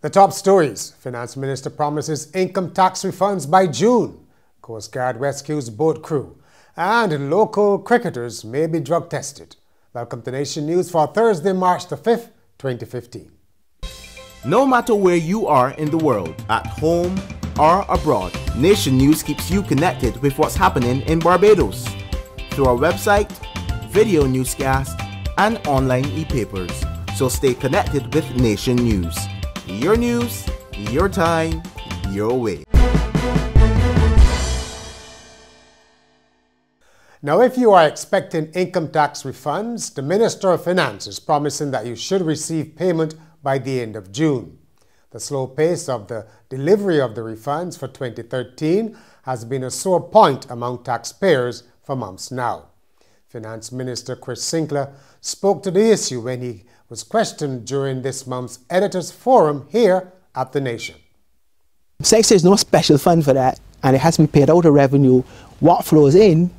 The top stories. Finance Minister promises income tax refunds by June. Coast Guard rescues boat crew. And local cricketers may be drug tested. Welcome to Nation News for Thursday, March the 5th, 2015. No matter where you are in the world, at home or abroad, Nation News keeps you connected with what's happening in Barbados through our website, video newscast, and online e-papers. So stay connected with Nation News. Your news, your time, your way. Now, if you are expecting income tax refunds, the Minister of Finance is promising that you should receive payment by the end of June. The slow pace of the delivery of the refunds for 2013 has been a sore point among taxpayers for months now. Finance Minister Chris Sinclair spoke to the issue when he was questioned during this month's Editors' Forum here at The Nation. Since there's no special fund for that and it has to be paid out of revenue, what flows in,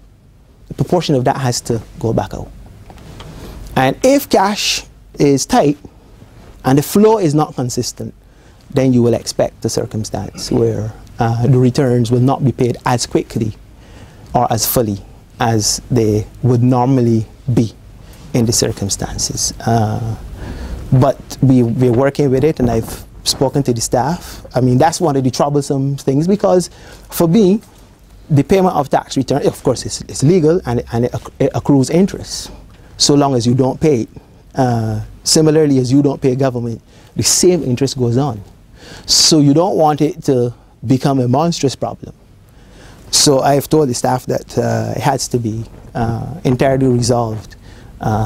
the proportion of that has to go back out. And if cash is tight and the flow is not consistent, then you will expect a circumstance where the returns will not be paid as quickly or as fully as they would normally be in the circumstances. But we're working with it, and I've spoken to the staff. I mean, that's one of the troublesome things, because for me, the payment of tax return, of course, it's legal and it accrues interest, so long as you don't pay it. Similarly, as you don't pay government, the same interest goes on. So you don't want it to become a monstrous problem. So I have told the staff that it has to be entirely resolved,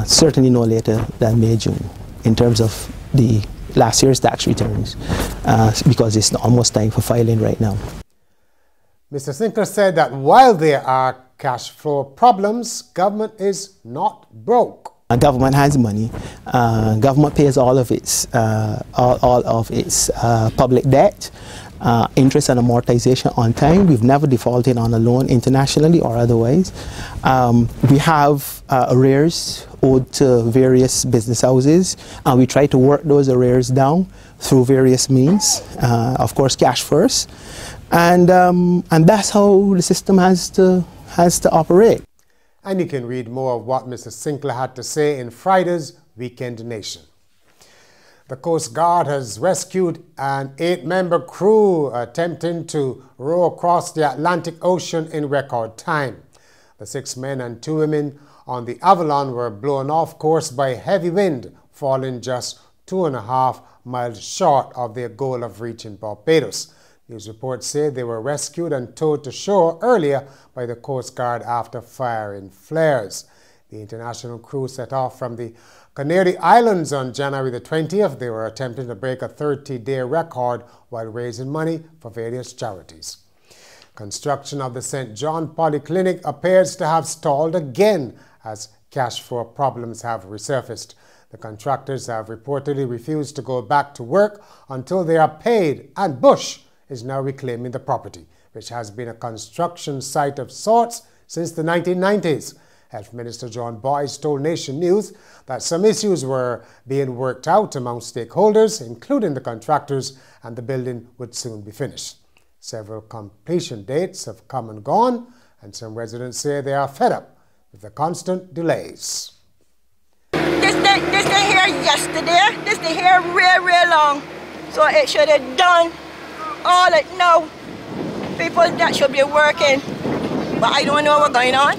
certainly no later than May, June, in terms of the last year's tax returns, because it's almost time for filing right now. Mr. Sinclair said that while there are cash flow problems, government is not broke. Government has money. Government pays all of its public debt, interest and amortization on time. We've never defaulted on a loan internationally or otherwise. We have arrears owed to various business houses, and we try to work those arrears down through various means. Of course, cash first, and that's how the system has to operate. And you can read more of what Mr. Sinclair had to say in Friday's Weekend Nation. The Coast Guard has rescued an 8-member crew attempting to row across the Atlantic Ocean in record time. The 6 men and 2 women on the Avalon were blown off course by heavy wind, falling just 2.5 miles short of their goal of reaching Barbados. News reports say they were rescued and towed to shore earlier by the Coast Guard after firing flares. The international crew set off from the Canary Islands on January the 20th. They were attempting to break a 30-day record while raising money for various charities. Construction of the St. John Polyclinic appears to have stalled again as cash flow problems have resurfaced. The contractors have reportedly refused to go back to work until they are paid, and Bush is now reclaiming the property, which has been a construction site of sorts since the 1990s. Health Minister John Boyce told Nation News that some issues were being worked out among stakeholders, including the contractors, and the building would soon be finished. Several completion dates have come and gone, and some residents say they are fed up with the constant delays. This day here yesterday, this day here real long, so it should have done all it now. People that should be working, but I don't know what's going on.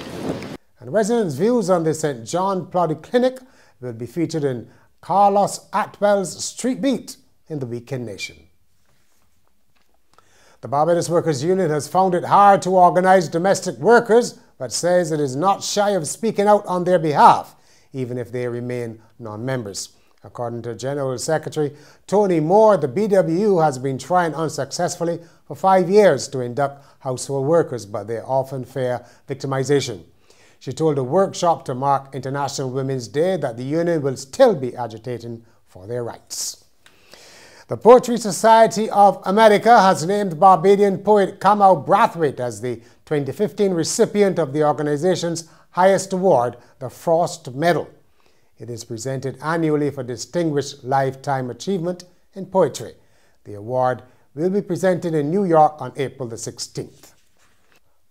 And residents' views on the St. John Polyclinic will be featured in Carlos Atwell's Street Beat in the Weekend Nation. The Barbados Workers Union has found it hard to organize domestic workers, but says it is not shy of speaking out on their behalf, even if they remain non-members. According to General Secretary Tony Moore, the BWU has been trying unsuccessfully for 5 years to induct household workers, but they often fear victimization. She told a workshop to mark International Women's Day that the union will still be agitating for their rights. The Poetry Society of America has named Barbadian poet Kamau Brathwaite as the 2015 recipient of the organization's highest award, the Frost Medal. It is presented annually for distinguished lifetime achievement in poetry. The award will be presented in New York on April the 16th.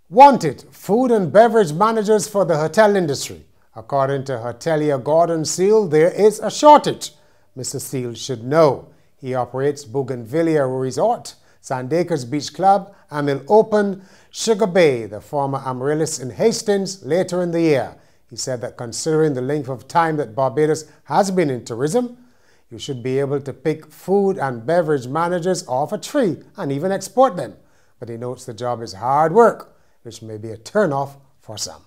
Wanted food and beverage managers for the hotel industry. According to hotelier Gordon Seal, there is a shortage. Mr. Seal should know. He operates Bougainvillea Resort, Sandacres Beach Club, and will open Sugar Bay, the former Amaryllis in Hastings, later in the year. He said that considering the length of time that Barbados has been in tourism, you should be able to pick food and beverage managers off a tree and even export them. But he notes the job is hard work, which may be a turn-off for some.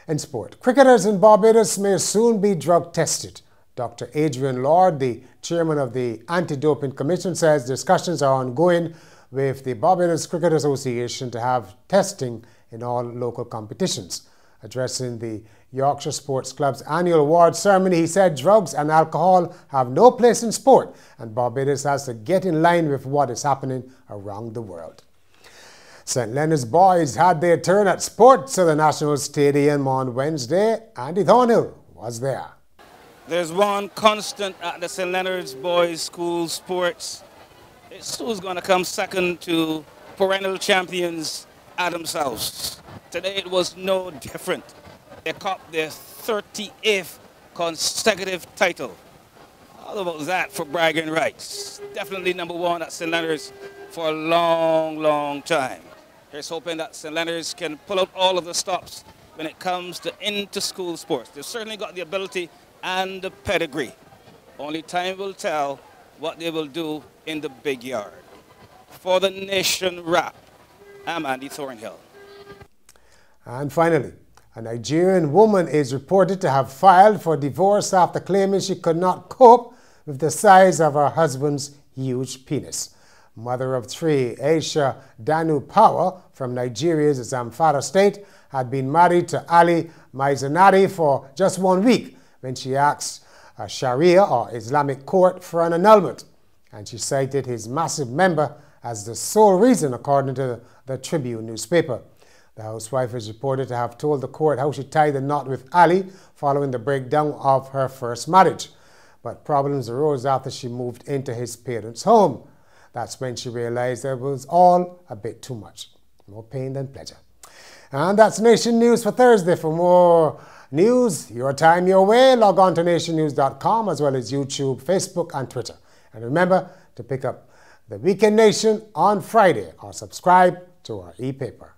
In sport, cricketers in Barbados may soon be drug tested. Dr. Adrian Lord, the chairman of the Anti-Doping Commission, says discussions are ongoing with the Barbados Cricket Association to have testing in all local competitions. Addressing the Yorkshire Sports Club's annual award ceremony, he said drugs and alcohol have no place in sport and Barbados has to get in line with what is happening around the world. St. Leonard's boys had their turn at sports at the National Stadium on Wednesday. Andy Thornhill was there. There's one constant at the St. Leonard's Boys School Sports. It's who's going to come second to perennial champions Adams House. Today it was no different. They copped their 38th consecutive title. How about that for bragging rights? Definitely number one at St. Leonard's for a long, long time. Here's hoping that St. Leonard's can pull out all of the stops when it comes to inter-school sports. They've certainly got the ability and the pedigree. Only time will tell what they will do in the big yard. For the Nation Wrap, I'm Andy Thornhill. And finally, a Nigerian woman is reported to have filed for divorce after claiming she could not cope with the size of her husband's huge penis. Mother of three, Aisha Danu Power from Nigeria's Zamfara state, had been married to Ali Maizanari for just 1 week when she asked a Sharia or Islamic court for an annulment, and she cited his massive member as the sole reason, according to the Tribune newspaper. The housewife is reported to have told the court how she tied the knot with Ali following the breakdown of her first marriage. But problems arose after she moved into his parents' home. That's when she realized it was all a bit too much. More pain than pleasure. And that's Nation News for Thursday. For more news, your time, your way, log on to nationnews.com as well as YouTube, Facebook, and Twitter. And remember to pick up the Weekend Nation on Friday or subscribe to our e-paper.